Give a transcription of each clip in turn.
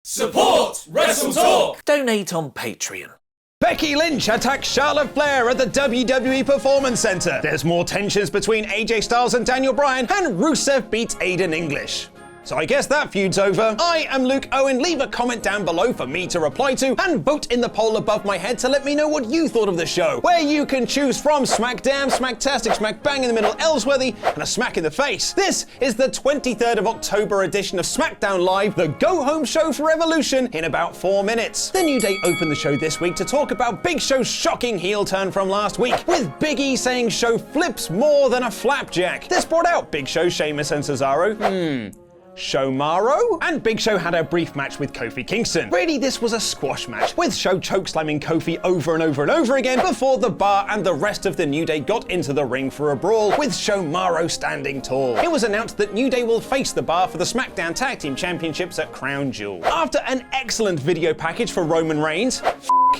Support WrestleTalk! Donate on Patreon. Becky Lynch attacks Charlotte Flair at the WWE Performance Center. There's more tensions between AJ Styles and Daniel Bryan, and Rusev beats Aiden English. So I guess that feud's over. I am Luke Owen. Leave a comment down below for me to reply to, and vote in the poll above my head to let me know what you thought of the show, where you can choose from Smackdown, Smacktastic, Smack Bang in the middle, Ellsworthy, and a smack in the face. This is the 23rd of October edition of Smackdown Live, the go-home show for Evolution, in about 4 minutes. The New Day opened the show this week to talk about Big Show's shocking heel turn from last week, with Big E saying Show flips more than a flapjack. This brought out Big Show, Sheamus, and Cesaro. Showmaro? And Big Show had a brief match with Kofi Kingston. Really, this was a squash match, with Show chokeslamming Kofi over and over and over again before the Bar and the rest of the New Day got into the ring for a brawl, with Showmaro standing tall. It was announced that New Day will face the Bar for the SmackDown Tag Team Championships at Crown Jewel. After an excellent video package for Roman Reigns,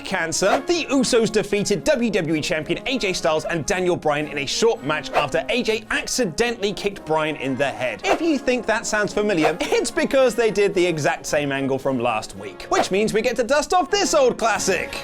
cancer, the Usos defeated WWE Champion AJ Styles and Daniel Bryan in a short match after AJ accidentally kicked Bryan in the head. If you think that sounds familiar, it's because they did the exact same angle from last week, which means we get to dust off this old classic.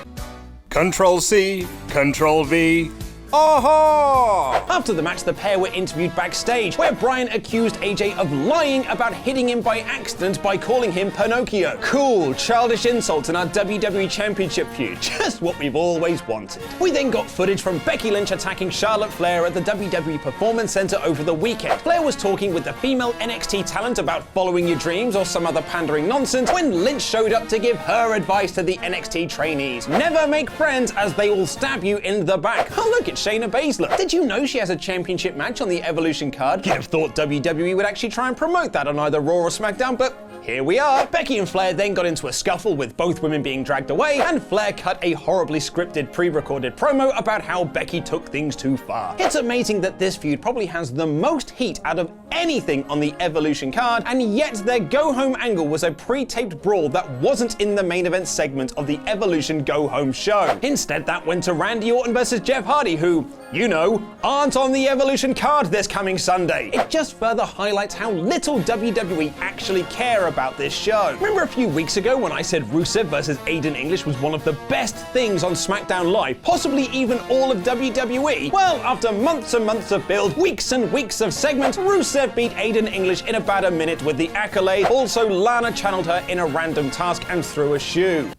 Control-C, Control-V. Aha! After the match, the pair were interviewed backstage, where Bryan accused AJ of lying about hitting him by accident by calling him Pinocchio. Cool, childish insults in our WWE Championship feud. Just what we've always wanted. We then got footage from Becky Lynch attacking Charlotte Flair at the WWE Performance Center over the weekend. Flair was talking with the female NXT talent about following your dreams or some other pandering nonsense when Lynch showed up to give her advice to the NXT trainees. Never make friends, as they will stab you in the back. Oh look, it's Shayna Baszler. Did you know she has a championship match on the Evolution card? You'd have thought WWE would actually try and promote that on either Raw or SmackDown, but here we are. Becky and Flair then got into a scuffle, with both women being dragged away, and Flair cut a horribly scripted pre-recorded promo about how Becky took things too far. It's amazing that this feud probably has the most heat out of anything on the Evolution card, and yet their go-home angle was a pre-taped brawl that wasn't in the main event segment of the Evolution go-home show. Instead, that went to Randy Orton versus Jeff Hardy, who, you know, aren't on the Evolution card this coming Sunday. It just further highlights how little WWE actually care about this show. Remember a few weeks ago when I said Rusev versus Aiden English was one of the best things on SmackDown Live, possibly even all of WWE? Well, after months and months of build, weeks and weeks of segments, Rusev beat Aiden English in about a minute with the accolade. Also, Lana channeled her in a random task and threw a shoe.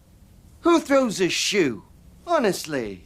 Who throws a shoe? Honestly.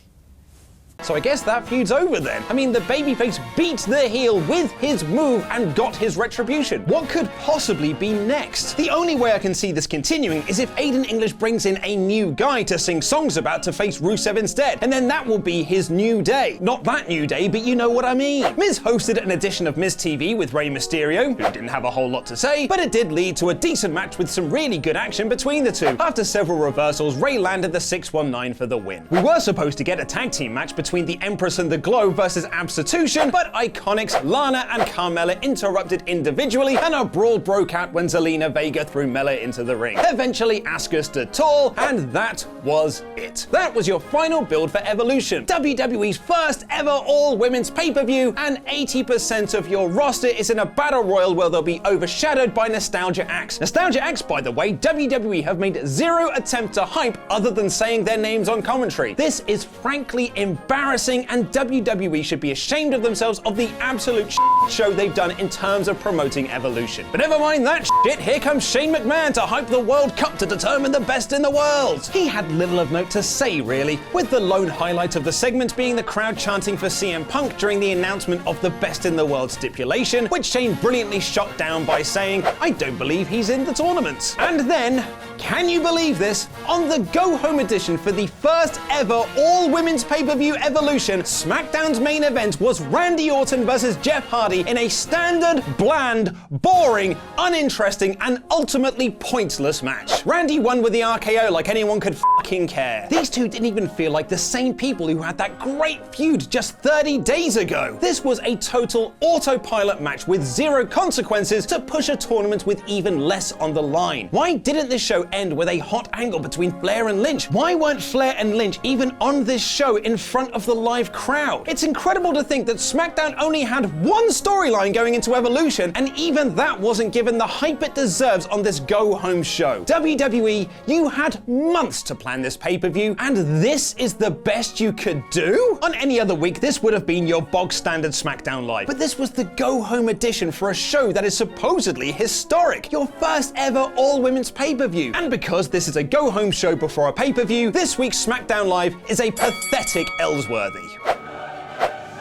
So I guess that feud's over then. I mean, the babyface beat the heel with his move and got his retribution. What could possibly be next? The only way I can see this continuing is if Aiden English brings in a new guy to sing songs about to face Rusev instead, and then that will be his new day. Not that new day, but you know what I mean. Miz hosted an edition of Miz TV with Rey Mysterio, who didn't have a whole lot to say, but it did lead to a decent match with some really good action between the two. After several reversals, Rey landed the 619 for the win. We were supposed to get a tag team match between the Empress and the Globe versus Absolution, but Iconics, Lana and Carmella interrupted individually, and a brawl broke out when Zelina Vega threw Mella into the ring. Eventually, Asuka stood tall, and that was it. That was your final build for Evolution, WWE's first ever all-women's pay-per-view, and 80% of your roster is in a battle royal where they'll be overshadowed by Nostalgia Acts. Nostalgia Acts, by the way, WWE have made zero attempt to hype other than saying their names on commentary. This is frankly embarrassing, and WWE should be ashamed of themselves of the absolute show they've done in terms of promoting Evolution. But never mind that shit, here comes Shane McMahon to hype the World Cup to determine the best in the world. He had little of note to say, really, with the lone highlight of the segment being the crowd chanting for CM Punk during the announcement of the best in the world stipulation, which Shane brilliantly shot down by saying, "I don't believe he's in the tournament." And then, can you believe this? On the go-home edition for the first ever all-women's pay-per-view Evolution, SmackDown's main event was Randy Orton versus Jeff Hardy in a standard, bland, boring, uninteresting, and ultimately pointless match. Randy won with the RKO like anyone could fucking care. These two didn't even feel like the same people who had that great feud just 30 days ago. This was a total autopilot match with zero consequences to push a tournament with even less on the line. Why didn't this show end with a hot angle between Flair and Lynch? Why weren't Flair and Lynch even on this show in front of the live crowd? It's incredible to think that SmackDown only had one storyline going into Evolution, and even that wasn't given the hype it deserves on this go-home show. WWE, you had months to plan this pay-per-view, and this is the best you could do? On any other week, this would have been your bog-standard SmackDown Live, but this was the go-home edition for a show that is supposedly historic, your first ever all-women's pay-per-view. And because this is a go-home show before a pay-per-view, this week's SmackDown Live is a pathetic Ellsworthy.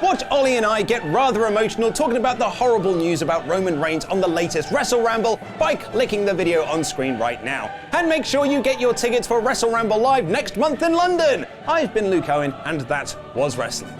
Watch Ollie and I get rather emotional talking about the horrible news about Roman Reigns on the latest Wrestle Ramble by clicking the video on screen right now. And make sure you get your tickets for Wrestle Ramble Live next month in London. I've been Luke Owen, and that was wrestling.